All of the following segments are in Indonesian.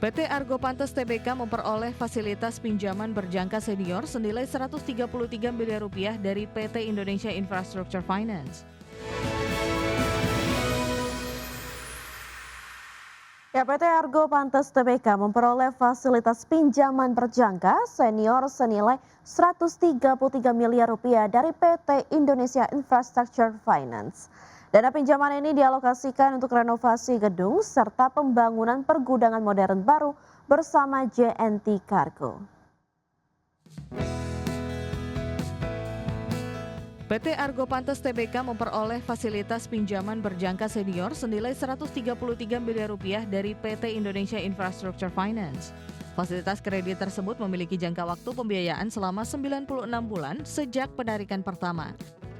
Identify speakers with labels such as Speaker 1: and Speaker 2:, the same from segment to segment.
Speaker 1: PT Argo Pantes Tbk memperoleh fasilitas pinjaman berjangka senior senilai Rp133 miliar dari PT Indonesia Infrastructure Finance.
Speaker 2: PT Argo Pantes Tbk memperoleh fasilitas pinjaman berjangka senior senilai Rp133 miliar dari PT Indonesia Infrastructure Finance. Dana pinjaman ini dialokasikan untuk renovasi gedung serta pembangunan pergudangan modern baru bersama JNT Cargo.
Speaker 1: PT Argo Pantes Tbk memperoleh fasilitas pinjaman berjangka senior senilai Rp133 miliar dari PT Indonesia Infrastructure Finance. Fasilitas kredit tersebut memiliki jangka waktu pembiayaan selama 96 bulan sejak penarikan pertama.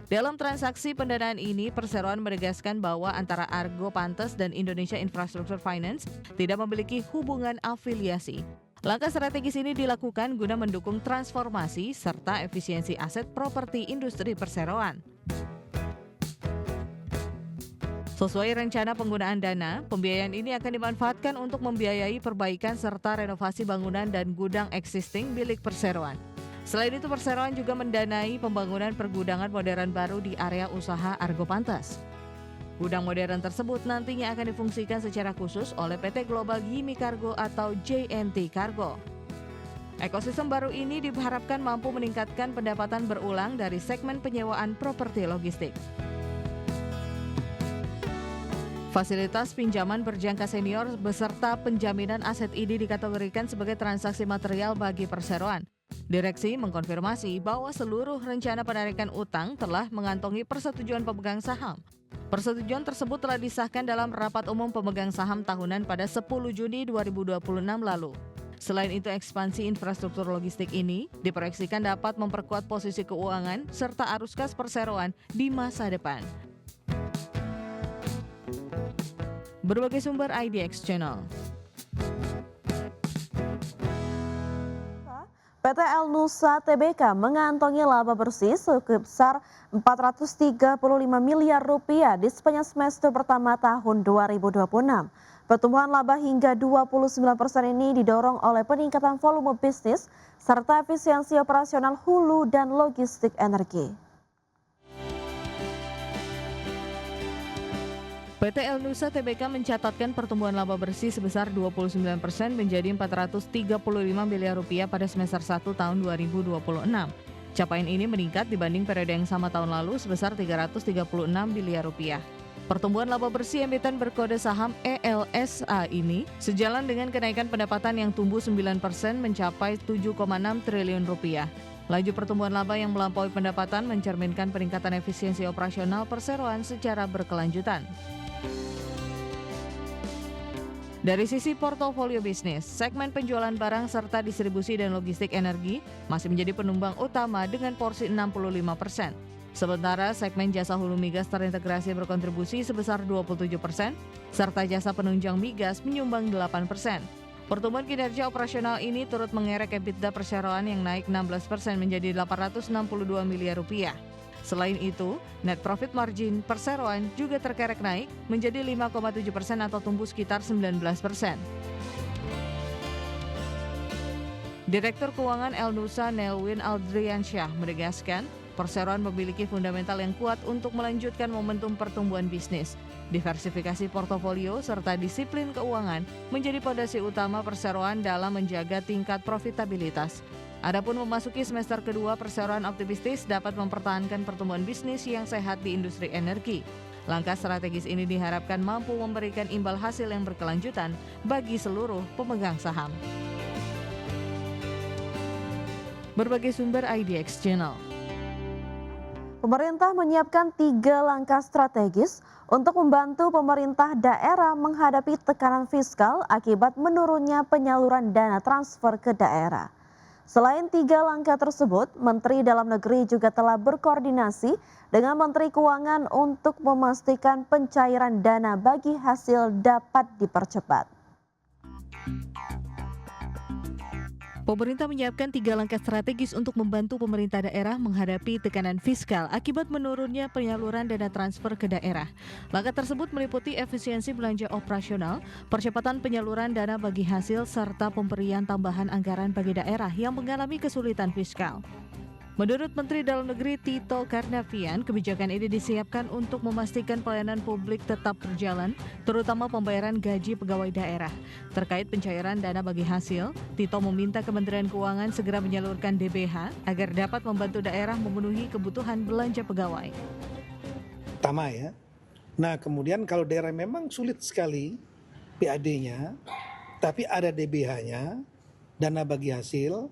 Speaker 1: Dalam transaksi pendanaan ini, perseroan menegaskan bahwa antara Argo Pantes dan Indonesia Infrastructure Finance tidak memiliki hubungan afiliasi. Langkah strategis ini dilakukan guna mendukung transformasi serta efisiensi aset properti industri perseroan. Sesuai rencana penggunaan dana, pembiayaan ini akan dimanfaatkan untuk membiayai perbaikan serta renovasi bangunan dan gudang existing milik perseroan. Selain itu, perseroan juga mendanai pembangunan pergudangan modern baru di area usaha Argo Pantes. Gudang modern tersebut nantinya akan difungsikan secara khusus oleh PT Global Yimi Cargo atau JNT Cargo. Ekosistem baru ini diharapkan mampu meningkatkan pendapatan berulang dari segmen penyewaan properti logistik. Fasilitas pinjaman berjangka senior beserta penjaminan aset ini dikategorikan sebagai transaksi material bagi perseroan. Direksi mengkonfirmasi bahwa seluruh rencana penarikan utang telah mengantongi persetujuan pemegang saham. Persetujuan tersebut telah disahkan dalam rapat umum pemegang saham tahunan pada 10 Juni 2026 lalu. Selain itu, ekspansi infrastruktur logistik ini diproyeksikan dapat memperkuat posisi keuangan serta arus kas perseroan di masa depan. Berbagai sumber IDX Channel.
Speaker 2: PT El Nusa Tbk mengantongi laba bersih sebesar Rp435 miliar di sepanjang semester pertama tahun 2026. Pertumbuhan laba hingga 29% ini didorong oleh peningkatan volume bisnis serta efisiensi operasional hulu dan logistik energi.
Speaker 1: PT El Nusa Tbk mencatatkan pertumbuhan laba bersih sebesar 29% menjadi Rp435 miliar pada semester 1 tahun 2026. Capaian ini meningkat dibanding periode yang sama tahun lalu sebesar Rp336 miliar. Pertumbuhan laba bersih emiten berkode saham ELSA ini sejalan dengan kenaikan pendapatan yang tumbuh 9% mencapai Rp7,6 triliun. Laju pertumbuhan laba yang melampaui pendapatan mencerminkan peningkatan efisiensi operasional perseroan secara berkelanjutan. Dari sisi portofolio bisnis, segmen penjualan barang serta distribusi dan logistik energi masih menjadi penyumbang utama dengan porsi 65%. Sementara segmen jasa hulu migas terintegrasi berkontribusi sebesar 27%, serta jasa penunjang migas menyumbang 8%. Pertumbuhan kinerja operasional ini turut mengerek EBITDA perseroan yang naik 16% menjadi Rp862 miliar. Selain itu, net profit margin perseroan juga terkerek naik menjadi 5,7% atau tumbuh sekitar 19%. Direktur Keuangan El Nusa Nelwin Aldriansyah menegaskan, perseroan memiliki fundamental yang kuat untuk melanjutkan momentum pertumbuhan bisnis. Diversifikasi portofolio serta disiplin keuangan menjadi fondasi utama perseroan dalam menjaga tingkat profitabilitas. Adapun memasuki semester kedua, perseroan optimistis dapat mempertahankan pertumbuhan bisnis yang sehat di industri energi. Langkah strategis ini diharapkan mampu memberikan imbal hasil yang berkelanjutan bagi seluruh pemegang saham. Berbagai sumber IDX Channel.
Speaker 2: Pemerintah menyiapkan 3 langkah strategis untuk membantu pemerintah daerah menghadapi tekanan fiskal akibat menurunnya penyaluran dana transfer ke daerah. Selain 3 langkah tersebut, Menteri Dalam Negeri juga telah berkoordinasi dengan Menteri Keuangan untuk memastikan pencairan dana bagi hasil dapat dipercepat.
Speaker 1: Pemerintah menyiapkan 3 langkah strategis untuk membantu pemerintah daerah menghadapi tekanan fiskal akibat menurunnya penyaluran dana transfer ke daerah. Langkah tersebut meliputi efisiensi belanja operasional, percepatan penyaluran dana bagi hasil, serta pemberian tambahan anggaran bagi daerah yang mengalami kesulitan fiskal. Menurut Menteri Dalam Negeri Tito Karnavian, kebijakan ini disiapkan untuk memastikan pelayanan publik tetap berjalan, terutama pembayaran gaji pegawai daerah. Terkait pencairan dana bagi hasil, Tito meminta Kementerian Keuangan segera menyalurkan DBH agar dapat membantu daerah memenuhi kebutuhan belanja pegawai.
Speaker 3: Pertama ya, nah kemudian kalau daerah memang sulit sekali PAD-nya, tapi ada DBH-nya, dana bagi hasil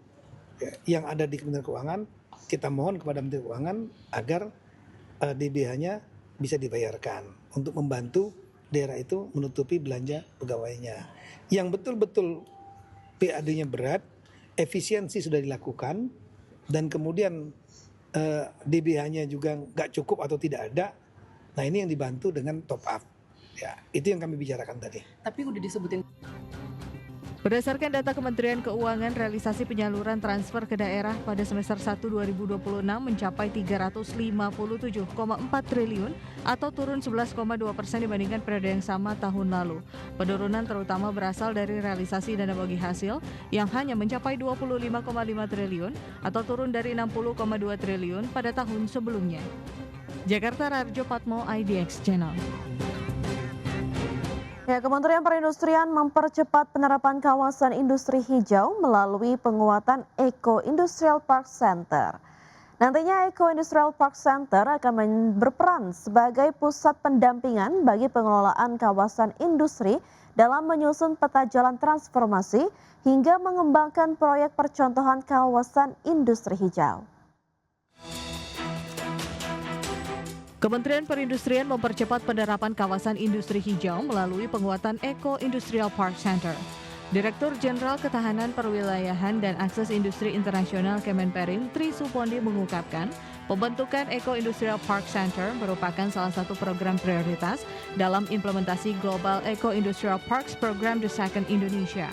Speaker 3: yang ada di Kementerian Keuangan, kita mohon kepada Menteri Keuangan agar DBH-nya bisa dibayarkan untuk membantu daerah itu menutupi belanja pegawainya. Yang betul-betul PAD-nya berat, efisiensi sudah dilakukan, dan kemudian DBH-nya juga nggak cukup atau tidak ada. Nah ini yang dibantu dengan top up. Ya, itu yang kami bicarakan tadi.
Speaker 4: Tapi udah disebutin.
Speaker 1: Berdasarkan data Kementerian Keuangan, realisasi penyaluran transfer ke daerah pada semester 1 2026 mencapai 357,4 triliun atau turun 11,2% dibandingkan periode yang sama tahun lalu. Penurunan terutama berasal dari realisasi dana bagi hasil yang hanya mencapai 25,5 triliun atau turun dari 60,2 triliun pada tahun sebelumnya. Jakarta, Rarjo Patmo, IDX Channel.
Speaker 2: Ya, Kementerian Perindustrian mempercepat penerapan kawasan industri hijau melalui penguatan Eco Industrial Park Center. Nantinya Eco Industrial Park Center akan berperan sebagai pusat pendampingan bagi pengelolaan kawasan industri dalam menyusun peta jalan transformasi hingga mengembangkan proyek percontohan kawasan industri hijau.
Speaker 1: Kementerian Perindustrian mempercepat penerapan kawasan industri hijau melalui penguatan Eco Industrial Park Center. Direktur Jenderal Ketahanan Perwilayahan dan Akses Industri Internasional Kemenperin Tri Supondi mengungkapkan, pembentukan Eco Industrial Park Center merupakan salah satu program prioritas dalam implementasi Global Eco Industrial Parks Program The Second Indonesia.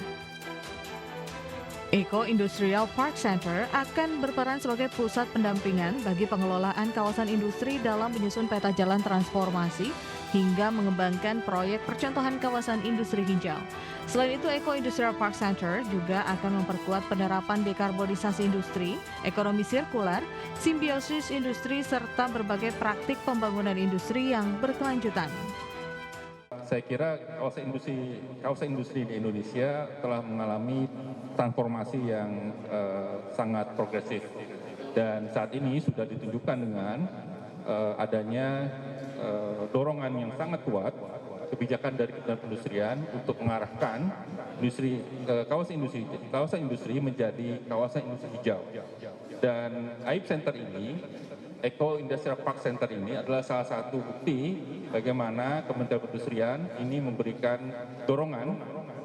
Speaker 1: Eco Industrial Park Center akan berperan sebagai pusat pendampingan bagi pengelolaan kawasan industri dalam menyusun peta jalan transformasi hingga mengembangkan proyek percontohan kawasan industri hijau. Selain itu, Eco Industrial Park Center juga akan memperkuat penerapan dekarbonisasi industri, ekonomi sirkular, simbiosis industri, serta berbagai praktik pembangunan industri yang berkelanjutan.
Speaker 5: Saya kira kawasan industri di Indonesia telah mengalami transformasi yang sangat progresif, dan saat ini sudah ditunjukkan dengan adanya dorongan yang sangat kuat kebijakan dari Kementerian Perindustrian untuk mengarahkan kawasan industri menjadi kawasan industri hijau. Dan AIP Center ini, Eco Industrial Park Center ini adalah salah satu bukti bagaimana Kementerian Perindustrian ini memberikan dorongan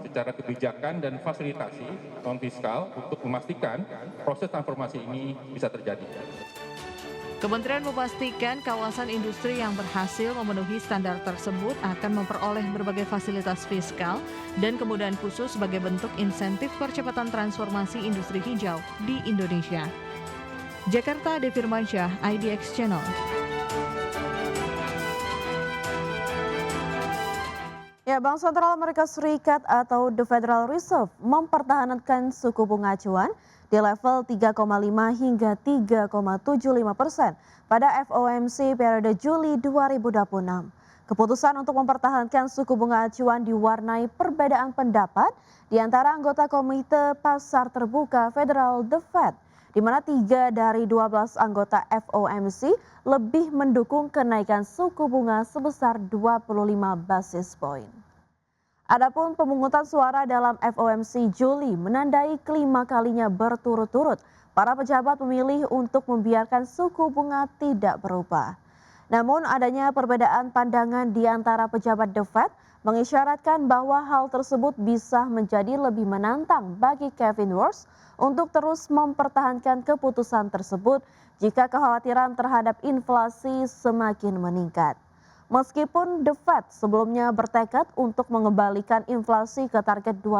Speaker 5: secara kebijakan dan fasilitasi non fiskal untuk memastikan proses transformasi ini bisa terjadi.
Speaker 1: Kementerian memastikan kawasan industri yang berhasil memenuhi standar tersebut akan memperoleh berbagai fasilitas fiskal dan kemudahan khusus sebagai bentuk insentif percepatan transformasi industri hijau di Indonesia. Jakarta, Devi Firmansyah, IDX Channel.
Speaker 2: Ya, Bank Sentral Amerika Serikat atau The Federal Reserve mempertahankan suku bunga acuan di level 3,5 hingga 3,75% pada FOMC periode Juli 2026. Keputusan untuk mempertahankan suku bunga acuan diwarnai perbedaan pendapat di antara anggota Komite Pasar Terbuka Federal The Fed, di mana 3 dari 12 anggota FOMC lebih mendukung kenaikan suku bunga sebesar 25 basis point. Adapun pemungutan suara dalam FOMC Juli menandai kelima kalinya berturut-turut para pejabat memilih untuk membiarkan suku bunga tidak berubah. Namun adanya perbedaan pandangan di antara pejabat The Fed mengisyaratkan bahwa hal tersebut bisa menjadi lebih menantang bagi Kevin Warsh untuk terus mempertahankan keputusan tersebut jika kekhawatiran terhadap inflasi semakin meningkat. Meskipun The Fed sebelumnya bertekad untuk mengembalikan inflasi ke target 2%,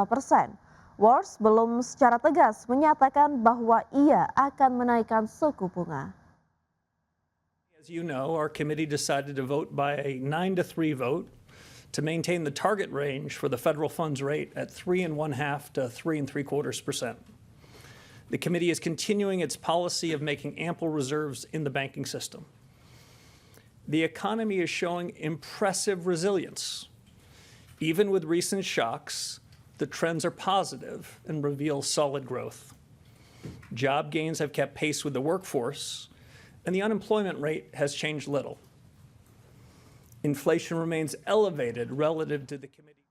Speaker 2: Wars belum secara tegas menyatakan bahwa ia akan menaikkan suku bunga.
Speaker 4: As you know, our committee decided to vote by a 9-3 vote to maintain the target range for the federal funds rate at 3.5% to 3.75%. The committee is continuing its policy of making ample reserves in the banking system. The economy is showing impressive resilience. Even with recent shocks, the trends are positive and reveal solid growth. Job gains have kept pace with the workforce, and the unemployment rate has changed little. Inflation remains elevated relative to the committee.